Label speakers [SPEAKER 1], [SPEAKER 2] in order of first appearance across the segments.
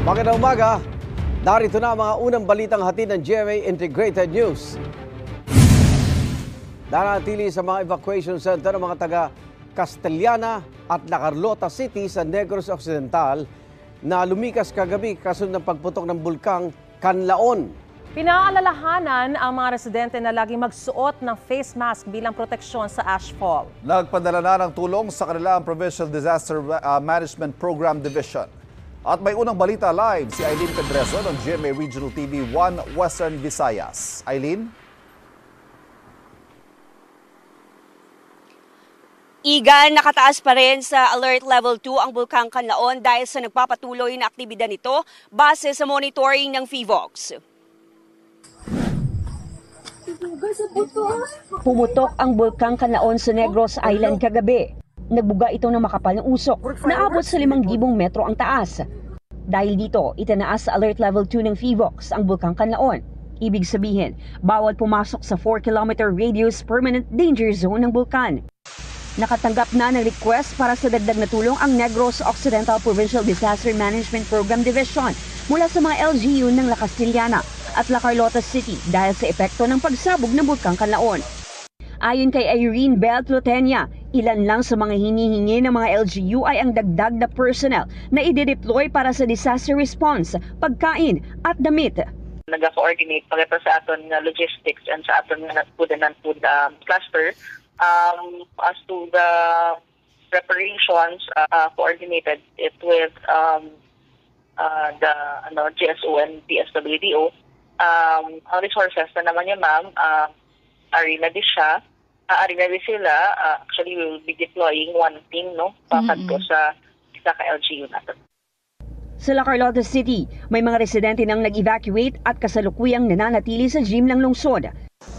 [SPEAKER 1] Magandang umaga. Narito na ang mga unang balitang hatid ng GMA Integrated News. Nanatili sa mga evacuation center ng mga taga Castellana at La Carlota City sa Negros Occidental na lumikas kagabi kasunod ng pagputok ng bulkang Canlaon.
[SPEAKER 2] Pinaalalahanan ang mga residente na laging magsuot ng face mask bilang proteksyon sa ashfall.
[SPEAKER 3] Nagpadala na ng tulong sa kanila ang Provincial Disaster Management Program Division. At may unang balita live si Eileen Pedreso ng GMA Regional TV 1 Western Visayas. Eileen?
[SPEAKER 4] Igan, nakataas pa rin sa Alert Level 2 ang Bulkang Canlaon dahil sa nagpapatuloy na aktibidad nito base sa monitoring ng PHIVOLCS. Pumutok ang Bulkang Canlaon sa Negros Island kagabi. Nagbuga ito ng makapal ng usok na abot sa 5,000 metro ang taas. Dahil dito, itinaas sa Alert Level 2 ng PHIVOLCS ang Bulkang Canlaon. Ibig sabihin, bawal pumasok sa 4-kilometer radius permanent danger zone ng bulkan. Nakatanggap na ng request para sa dagdag na tulong ang Negros Occidental Provincial Disaster Management Program Division mula sa mga LGU ng La Castellana at La Carlota City dahil sa epekto ng pagsabog ng Bulkang Canlaon. Ayon kay Irene Bell Plotenia, ilan lang sa mga hinihingi ng mga LGU ay ang dagdag na personnel na i-deploy para sa disaster response, pagkain at damit.
[SPEAKER 5] Nag-coordinate pagkita sa aton nga logistics and sa aton nga food and non-food cluster. As to the preparations, coordinated it with the GSO and DSWDO. Ang resources na naman niya, ma'am, ari na di sila. Actually, we will be deploying one team, no? Papad ko sa isa ka LGU natin.
[SPEAKER 4] Sa La Carlota City, may mga residente nang nag-evacuate at kasalukuyang nananatili sa gym ng lungsod.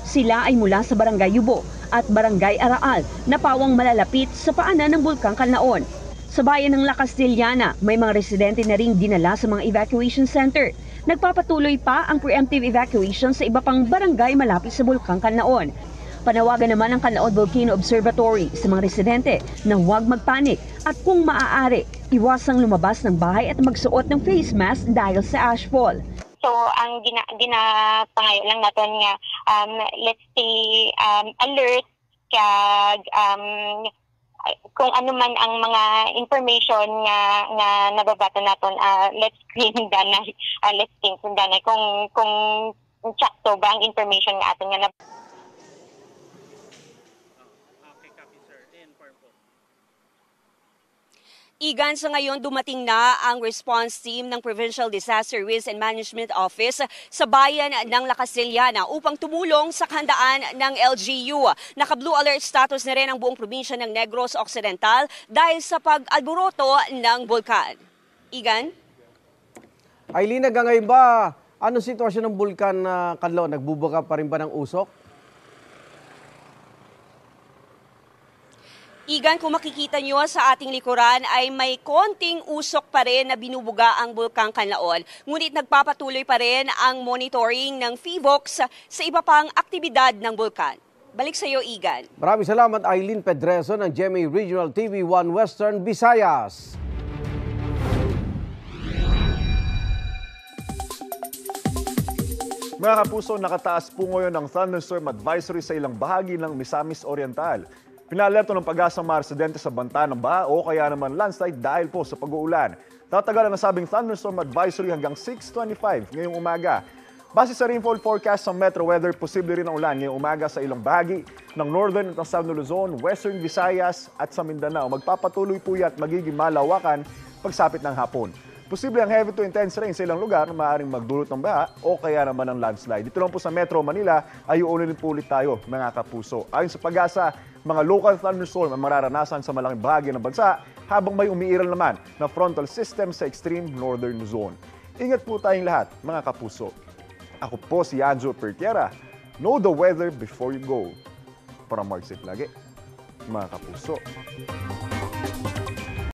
[SPEAKER 4] Sila ay mula sa Barangay Yubo at Barangay Araal na pawang malalapit sa paanan ng Bulkang Canlaon. Sa bayan ng La Castellana, may mga residente na ring dinala sa mga evacuation center. Nagpapatuloy pa ang preemptive evacuation sa iba pang barangay malapit sa Bulkang Canlaon. Panawagan naman ng Canlaon Volcano Observatory sa mga residente na huwag magpanik at kung maaari, iwasang lumabas ng bahay at magsuot ng face mask dahil sa ashfall.
[SPEAKER 6] So ang ginapangayo lang natin nga let's stay alert kag kung ano man ang mga information nga nababata naton let's screen danay let's think danay kung sakto ba ang information nga aton nga
[SPEAKER 4] Igan, sa ngayon dumating na ang response team ng Provincial Disaster Risk and Management Office sa bayan ng La Castellana upang tumulong sa kahandaan ng LGU. Naka-blue alert status na rin ang buong probinsya ng Negros Occidental dahil sa pag-alboroto ng bulkan. Igan?
[SPEAKER 1] Eileen, hanggang ngayon ba, ano sitwasyon ng bulkan Canlaon? Nagbubuga pa rin ba ng usok?
[SPEAKER 4] Igan, kung makikita nyo sa ating likuran ay may konting usok pa rin na binubuga ang Bulkang Canlaon. Ngunit nagpapatuloy pa rin ang monitoring ng PHIVOLCS sa iba pang aktibidad ng bulkan. Balik sa iyo, Igan.
[SPEAKER 1] Maraming salamat, Eileen Pedreso ng GMA Regional TV 1 Western Visayas.
[SPEAKER 3] Mga kapuso, nakataas po ngayon ang thunderstorm advisory sa ilang bahagi ng Misamis Oriental. Pinalerto ng pag-asang mga residente sa banta ng baha o kaya naman landslide dahil po sa pag-uulan. Tatagal ang nasabing thunderstorm advisory hanggang 6:25 ngayong umaga. Base sa rainfall forecast sa Metro Weather, posible rin ang ulan ngayong umaga sa ilang bahagi ng Northern at Southern Luzon, Western Visayas at sa Mindanao. Magpapatuloy po yan at magiging malawakan pagsapit ng hapon. Posible ang heavy to intense rain sa ilang lugar na maaaring magdulot ng baha o kaya naman ng landslide. Dito lang po sa Metro Manila ay uunin po ulit tayo, mga kapuso. Ayon sa pag-asa, mga local thunderstorm ang mararanasan sa malaking bahagi ng bansa habang may umiiral naman na frontal system sa extreme northern zone. Ingat po tayong lahat, mga kapuso. Ako po si Anjo Pertiera. Know the weather before you go. Para mag-safe lagi, mga kapuso.